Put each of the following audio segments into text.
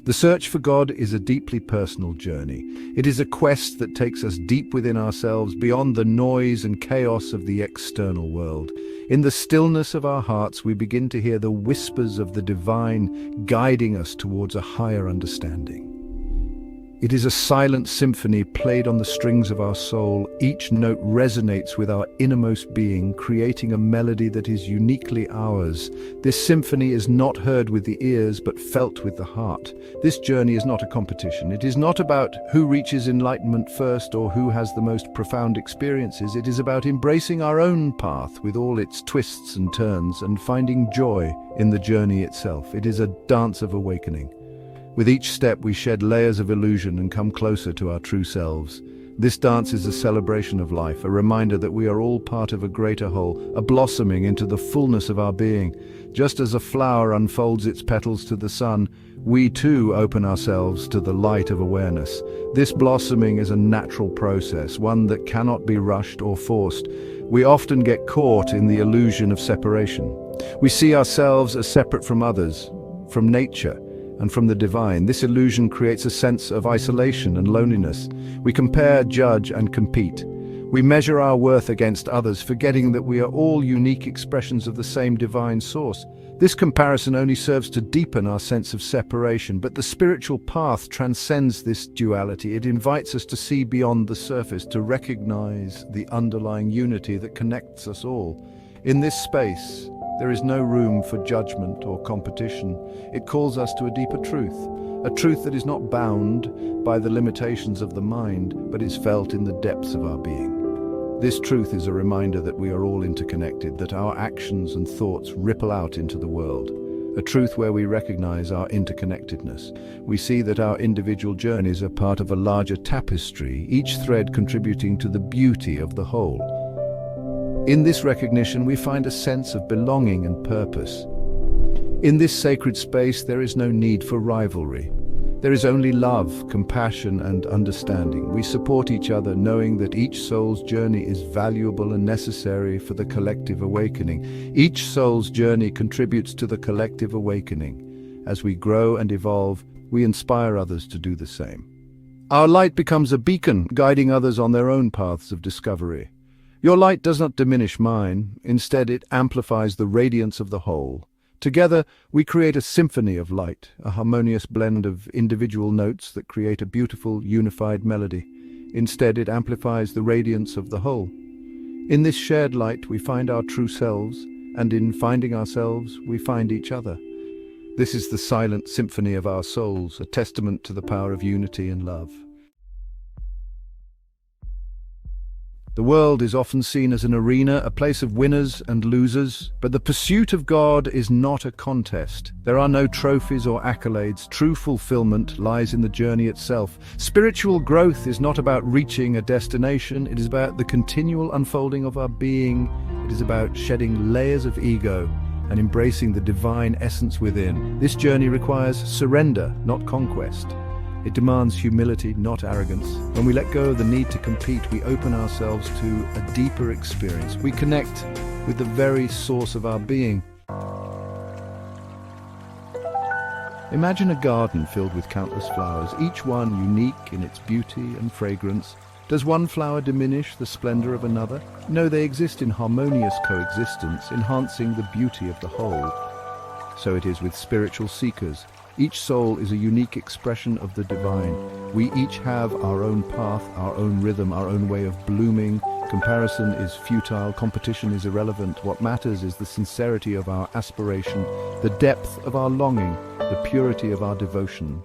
The search for God is a deeply personal journey. It is a quest that takes us deep within ourselves, beyond the noise and chaos of the external world. In the stillness of our hearts, we begin to hear the whispers of the divine guiding us towards a higher understanding. It is a silent symphony played on the strings of our soul. Each note resonates with our innermost being, creating a melody that is uniquely ours. This symphony is not heard with the ears, but felt with the heart. This journey is not a competition. It is not about who reaches enlightenment first or who has the most profound experiences. It is about embracing our own path with all its twists and turns and finding joy in the journey itself. It is a dance of awakening. With each step, we shed layers of illusion and come closer to our true selves. This dance is a celebration of life, a reminder that we are all part of a greater whole, a blossoming into the fullness of our being. Just as a flower unfolds its petals to the sun, we too open ourselves to the light of awareness. This blossoming is a natural process, one that cannot be rushed or forced. We often get caught in the illusion of separation. We see ourselves as separate from others, from nature, and from the divine. This illusion creates a sense of isolation and loneliness. We compare, judge, and compete. We measure our worth against others, forgetting that we are all unique expressions of the same divine source. This comparison only serves to deepen our sense of separation, but the spiritual path transcends this duality. It invites us to see beyond the surface, to recognize the underlying unity that connects us all. In this space, there is no room for judgment or competition. It calls us to a deeper truth, a truth that is not bound by the limitations of the mind, but is felt in the depths of our being. This truth is a reminder that we are all interconnected, that our actions and thoughts ripple out into the world. A truth where we recognize our interconnectedness. We see that our individual journeys are part of a larger tapestry, each thread contributing to the beauty of the whole. In this recognition, we find a sense of belonging and purpose. In this sacred space, there is no need for rivalry. There is only love, compassion, and understanding. We support each other, knowing that each soul's journey is valuable and necessary for the collective awakening. Each soul's journey contributes to the collective awakening. As we grow and evolve, we inspire others to do the same. Our light becomes a beacon, guiding others on their own paths of discovery. Your light does not diminish mine. Instead, it amplifies the radiance of the whole. Together, we create a symphony of light, a harmonious blend of individual notes that create a beautiful, unified melody. Instead, it amplifies the radiance of the whole. In this shared light, we find our true selves, and in finding ourselves, we find each other. This is the silent symphony of our souls, a testament to the power of unity and love. The world is often seen as an arena, a place of winners and losers, but the pursuit of God is not a contest. There are no trophies or accolades. True fulfillment lies in the journey itself. Spiritual growth is not about reaching a destination. It is about the continual unfolding of our being. It is about shedding layers of ego and embracing the divine essence within. This journey requires surrender, not conquest. It demands humility, not arrogance. When we let go of the need to compete, we open ourselves to a deeper experience. We connect with the very source of our being. Imagine a garden filled with countless flowers, each one unique in its beauty and fragrance. Does one flower diminish the splendor of another? No, they exist in harmonious coexistence, enhancing the beauty of the whole. So it is with spiritual seekers. Each soul is a unique expression of the divine. We each have our own path, our own rhythm, our own way of blooming. Comparison is futile, competition is irrelevant. What matters is the sincerity of our aspiration, the depth of our longing, the purity of our devotion.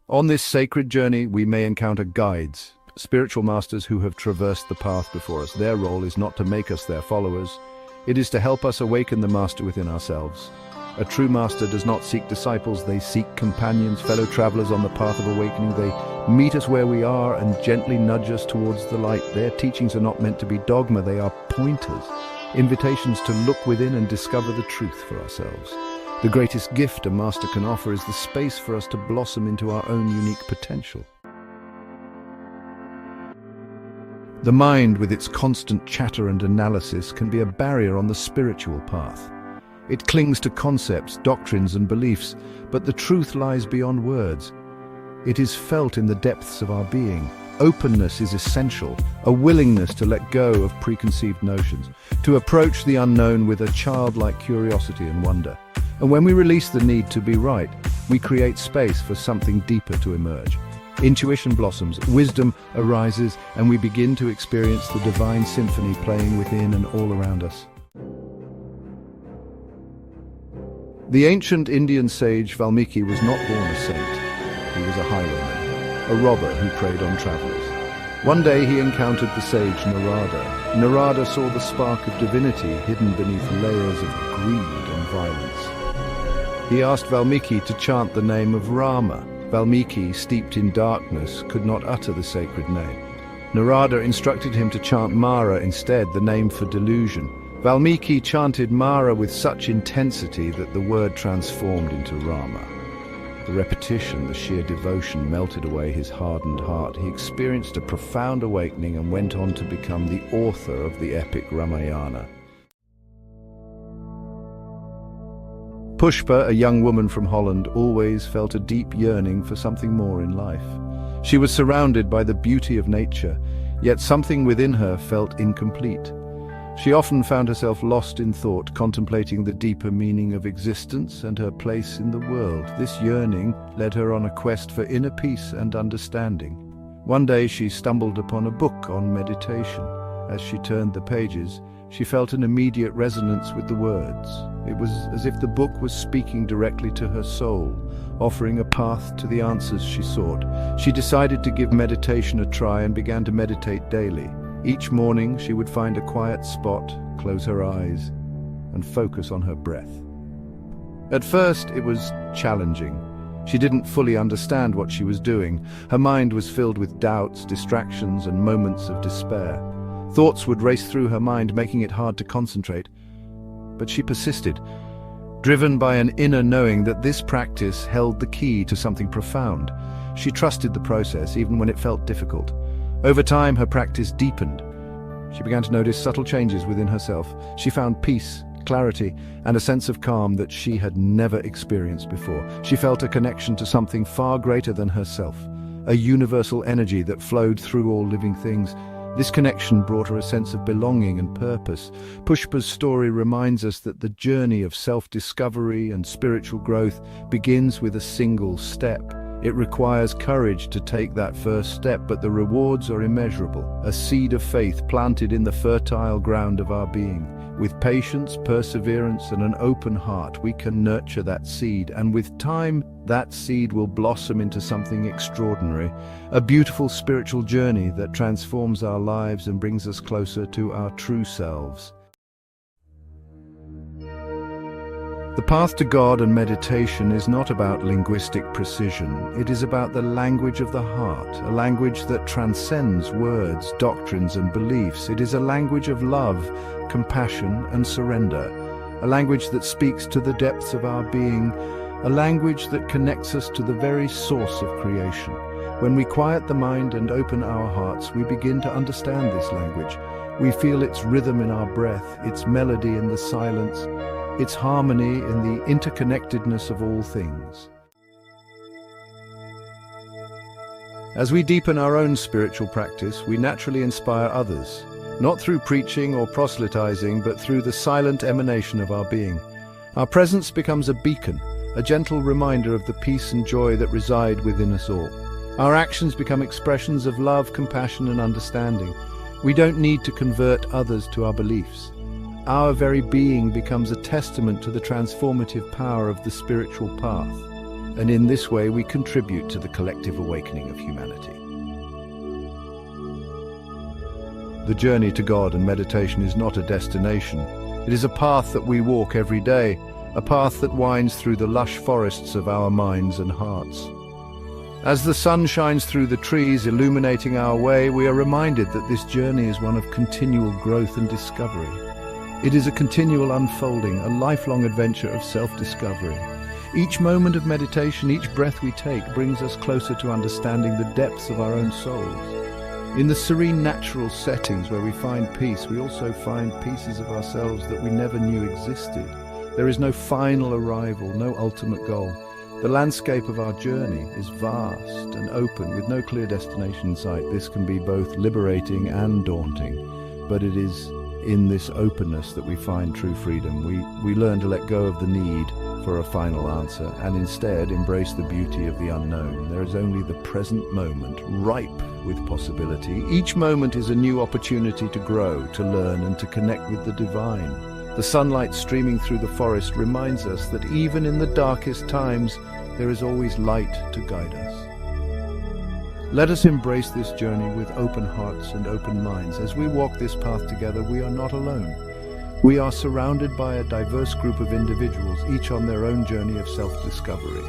On this sacred journey, we may encounter guides, spiritual masters who have traversed the path before us. Their role is not to make us their followers. It is to help us awaken the master within ourselves. A true master does not seek disciples, they seek companions, fellow travelers on the path of awakening. They meet us where we are and gently nudge us towards the light. Their teachings are not meant to be dogma, they are pointers, invitations to look within and discover the truth for ourselves. The greatest gift a master can offer is the space for us to blossom into our own unique potential. The mind, with its constant chatter and analysis, can be a barrier on the spiritual path. It clings to concepts, doctrines, and beliefs, but the truth lies beyond words. It is felt in the depths of our being. Openness is essential, a willingness to let go of preconceived notions, to approach the unknown with a childlike curiosity and wonder. And when we release the need to be right, we create space for something deeper to emerge. Intuition blossoms, wisdom arises, and we begin to experience the divine symphony playing within and all around us. The ancient Indian sage Valmiki was not born a saint. He was a highwayman, a robber who preyed on travelers. One day he encountered the sage Narada. Narada saw the spark of divinity hidden beneath layers of greed and violence. He asked Valmiki to chant the name of Rama. Valmiki, steeped in darkness, could not utter the sacred name. Narada instructed him to chant Mara instead, the name for delusion. Valmiki chanted Mara with such intensity that the word transformed into Rama. The repetition, the sheer devotion melted away his hardened heart. He experienced a profound awakening and went on to become the author of the epic Ramayana. Pushpa, a young woman from Holland, always felt a deep yearning for something more in life. She was surrounded by the beauty of nature, yet something within her felt incomplete. She often found herself lost in thought, contemplating the deeper meaning of existence and her place in the world. This yearning led her on a quest for inner peace and understanding. One day she stumbled upon a book on meditation. As she turned the pages, she felt an immediate resonance with the words. It was as if the book was speaking directly to her soul, offering a path to the answers she sought. She decided to give meditation a try and began to meditate daily. Each morning she would find a quiet spot, close her eyes, and focus on her breath. At first it was challenging. She didn't fully understand what she was doing. Her mind was filled with doubts, distractions, and moments of despair. Thoughts would race through her mind, making it hard to concentrate. But she persisted, driven by an inner knowing that this practice held the key to something profound. She trusted the process, even when it felt difficult. Over time, her practice deepened. She began to notice subtle changes within herself. She found peace, clarity, and a sense of calm that she had never experienced before. She felt a connection to something far greater than herself, a universal energy that flowed through all living things. This connection brought her a sense of belonging and purpose. Pushpa's story reminds us that the journey of self-discovery and spiritual growth begins with a single step. It requires courage to take that first step, but the rewards are immeasurable. A seed of faith planted in the fertile ground of our being. With patience, perseverance, and an open heart, we can nurture that seed, and with time, that seed will blossom into something extraordinary. A beautiful spiritual journey that transforms our lives and brings us closer to our true selves. The path to God and meditation is not about linguistic precision. It is about the language of the heart, a language that transcends words, doctrines, and beliefs. It is a language of love, compassion, and surrender, a language that speaks to the depths of our being, a language that connects us to the very source of creation. When we quiet the mind and open our hearts, we begin to understand this language. We feel its rhythm in our breath, its melody in the silence, its harmony in the interconnectedness of all things. As we deepen our own spiritual practice, we naturally inspire others, not through preaching or proselytizing, but through the silent emanation of our being. Our presence becomes a beacon, a gentle reminder of the peace and joy that reside within us all. Our actions become expressions of love, compassion, and understanding. We don't need to convert others to our beliefs. Our very being becomes a testament to the transformative power of the spiritual path, and in this way we contribute to the collective awakening of humanity. The journey to God and meditation is not a destination. It is a path that we walk every day, a path that winds through the lush forests of our minds and hearts. As the sun shines through the trees, illuminating our way, we are reminded that this journey is one of continual growth and discovery. It is a continual unfolding, a lifelong adventure of self-discovery. Each moment of meditation, each breath we take, brings us closer to understanding the depths of our own souls. In the serene natural settings where we find peace, we also find pieces of ourselves that we never knew existed. There is no final arrival, no ultimate goal. The landscape of our journey is vast and open, with no clear destination in sight. This can be both liberating and daunting, but it is in this openness that we find true freedom. We learn to let go of the need for a final answer and instead embrace the beauty of the unknown. There is only the present moment, ripe with possibility. Each moment is a new opportunity to grow, to learn, and to connect with the divine. The sunlight streaming through the forest reminds us that even in the darkest times, there is always light to guide us. Let us embrace this journey with open hearts and open minds. As we walk this path together, we are not alone. We are surrounded by a diverse group of individuals, each on their own journey of self-discovery.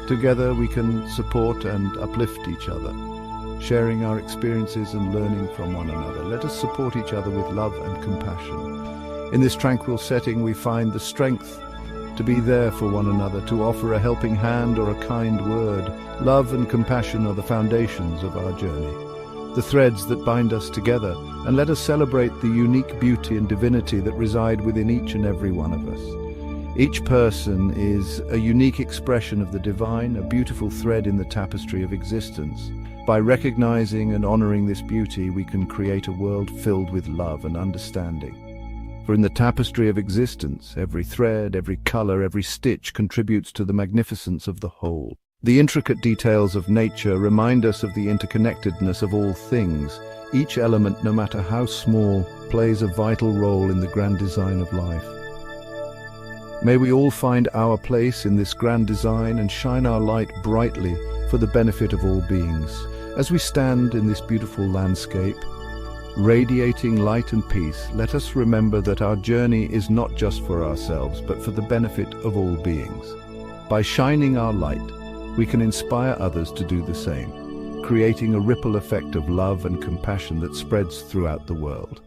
Together, we can support and uplift each other, sharing our experiences and learning from one another. Let us support each other with love and compassion. In this tranquil setting, we find the strength to be there for one another, to offer a helping hand or a kind word. Love and compassion are the foundations of our journey, the threads that bind us together, and let us celebrate the unique beauty and divinity that reside within each and every one of us. Each person is a unique expression of the divine, a beautiful thread in the tapestry of existence. By recognizing and honoring this beauty, we can create a world filled with love and understanding. For in the tapestry of existence, every thread, every color, every stitch contributes to the magnificence of the whole. The intricate details of nature remind us of the interconnectedness of all things. Each element, no matter how small, plays a vital role in the grand design of life. May we all find our place in this grand design and shine our light brightly for the benefit of all beings. As we stand in this beautiful landscape, radiating light and peace, let us remember that our journey is not just for ourselves, but for the benefit of all beings. By shining our light, we can inspire others to do the same, creating a ripple effect of love and compassion that spreads throughout the world.